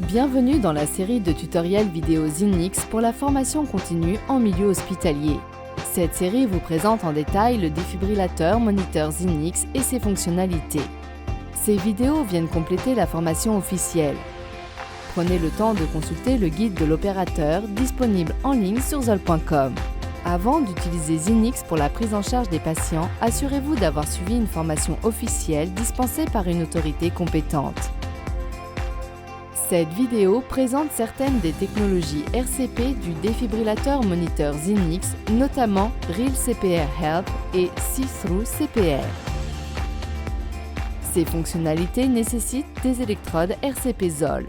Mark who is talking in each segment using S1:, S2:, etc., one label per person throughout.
S1: Bienvenue dans la série de tutoriels vidéo Zinix pour la formation continue en milieu hospitalier. Cette série vous présente en détail le défibrillateur moniteur Zinix et ses fonctionnalités. Ces vidéos viennent compléter la formation officielle. Prenez le temps de consulter le guide de l'opérateur disponible en ligne sur zoll.com. Avant d'utiliser Zinix pour la prise en charge des patients, assurez-vous d'avoir suivi une formation officielle dispensée par une autorité compétente. Cette vidéo présente certaines des technologies RCP du défibrillateur moniteur Zinix, notamment Real CPR Help et See-Through CPR. Ces fonctionnalités nécessitent des électrodes RCP Zoll.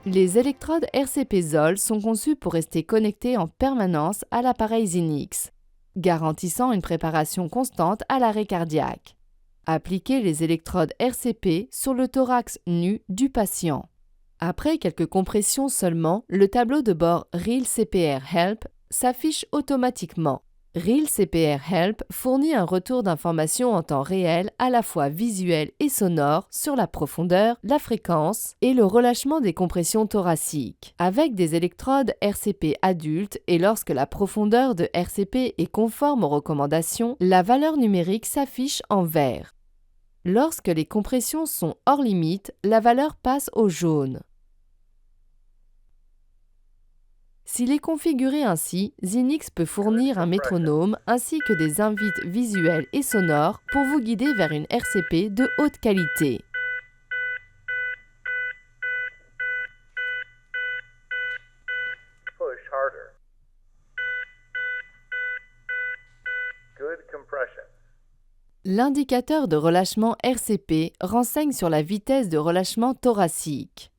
S1: Les électrodes RCP Zoll sont conçues pour rester connectées en permanence à l'appareil Zinix, garantissant une préparation constante à l'arrêt cardiaque. Appliquez les électrodes RCP sur le thorax nu du patient. Après quelques compressions seulement, le tableau de bord Real CPR Help s'affiche automatiquement. Real CPR Help fournit un retour d'informations en temps réel à la fois visuel et sonore sur la profondeur, la fréquence et le relâchement des compressions thoraciques. Avec des électrodes RCP adultes et lorsque la profondeur de RCP est conforme aux recommandations, la valeur numérique s'affiche en vert. Lorsque les compressions sont hors limite, la valeur passe au jaune. S'il est configuré ainsi, Zinix peut fournir un métronome ainsi que des invites visuels et sonores pour vous guider vers une RCP de haute qualité.
S2: Push harder. Good compression.
S1: L'indicateur de relâchement RCP renseigne sur la vitesse de relâchement thoracique.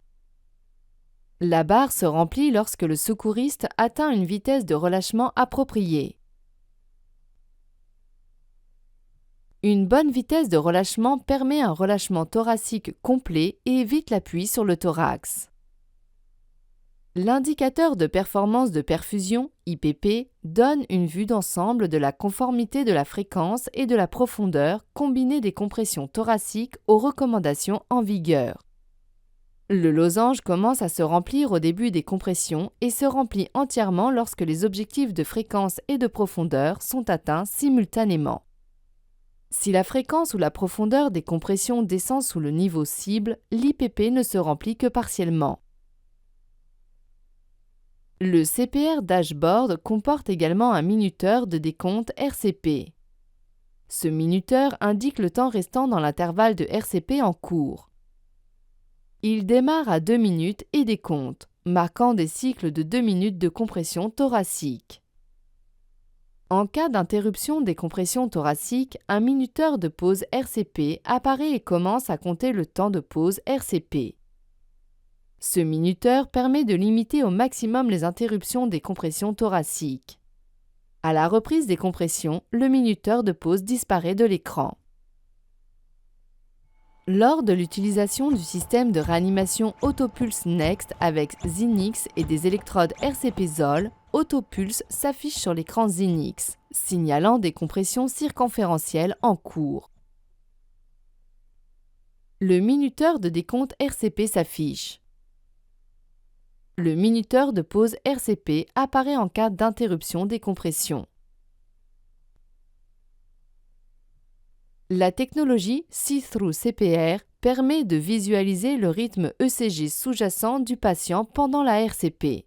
S1: La barre se remplit lorsque le secouriste atteint une vitesse de relâchement appropriée. Une bonne vitesse de relâchement permet un relâchement thoracique complet et évite l'appui sur le thorax. L'indicateur de performance de perfusion, IPP, donne une vue d'ensemble de la conformité de la fréquence et de la profondeur combinée des compressions thoraciques aux recommandations en vigueur. Le losange commence à se remplir au début des compressions et se remplit entièrement lorsque les objectifs de fréquence et de profondeur sont atteints simultanément. Si la fréquence ou la profondeur des compressions descend sous le niveau cible, l'IPP ne se remplit que partiellement. Le CPR Dashboard comporte également un minuteur de décompte RCP. Ce minuteur indique le temps restant dans l'intervalle de RCP en cours. Il démarre à 2 minutes et décompte, marquant des cycles de 2 minutes de compression thoracique. En cas d'interruption des compressions thoraciques, un minuteur de pause RCP apparaît et commence à compter le temps de pause RCP. Ce minuteur permet de limiter au maximum les interruptions des compressions thoraciques. À la reprise des compressions, le minuteur de pause disparaît de l'écran. Lors de l'utilisation du système de réanimation Autopulse Next avec Zinix et des électrodes RCP Zoll, Autopulse s'affiche sur l'écran Zinix, signalant des compressions circonférentielles en cours. Le minuteur de décompte RCP s'affiche. Le minuteur de pause RCP apparaît en cas d'interruption des compressions. La technologie See-Through CPR permet de visualiser le rythme ECG sous-jacent du patient pendant la RCP.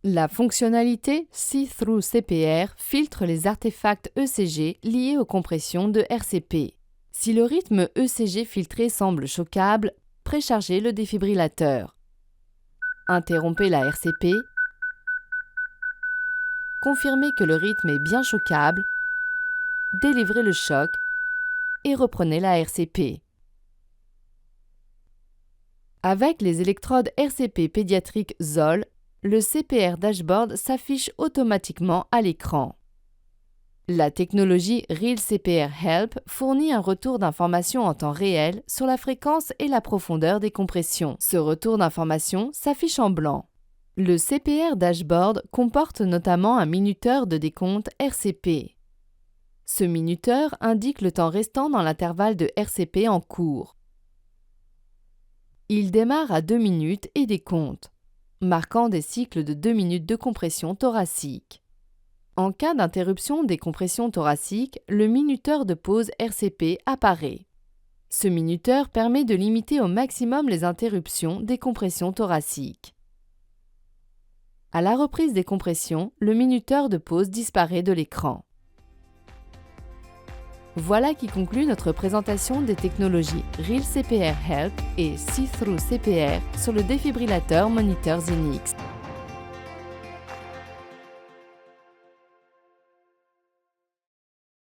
S1: La fonctionnalité See-Through CPR filtre les artefacts ECG liés aux compressions de RCP. Si le rythme ECG filtré semble choquable, préchargez le défibrillateur. Interrompez la RCP. Confirmez que le rythme est bien choquable. Délivrez le choc et reprenez la RCP. Avec les électrodes RCP pédiatriques Zoll, le CPR Dashboard s'affiche automatiquement à l'écran. La technologie Real CPR Help fournit un retour d'informations en temps réel sur la fréquence et la profondeur des compressions. Ce retour d'informations s'affiche en blanc. Le CPR Dashboard comporte notamment un minuteur de décompte RCP. Ce minuteur indique le temps restant dans l'intervalle de RCP en cours. Il démarre à 2 minutes et décompte, marquant des cycles de 2 minutes de compression thoracique. En cas d'interruption des compressions thoraciques, le minuteur de pause RCP apparaît. Ce minuteur permet de limiter au maximum les interruptions des compressions thoraciques. À la reprise des compressions, le minuteur de pause disparaît de l'écran. Voilà qui conclut notre présentation des technologies Real CPR Health et See-Through CPR sur le défibrillateur Monitor Zenix.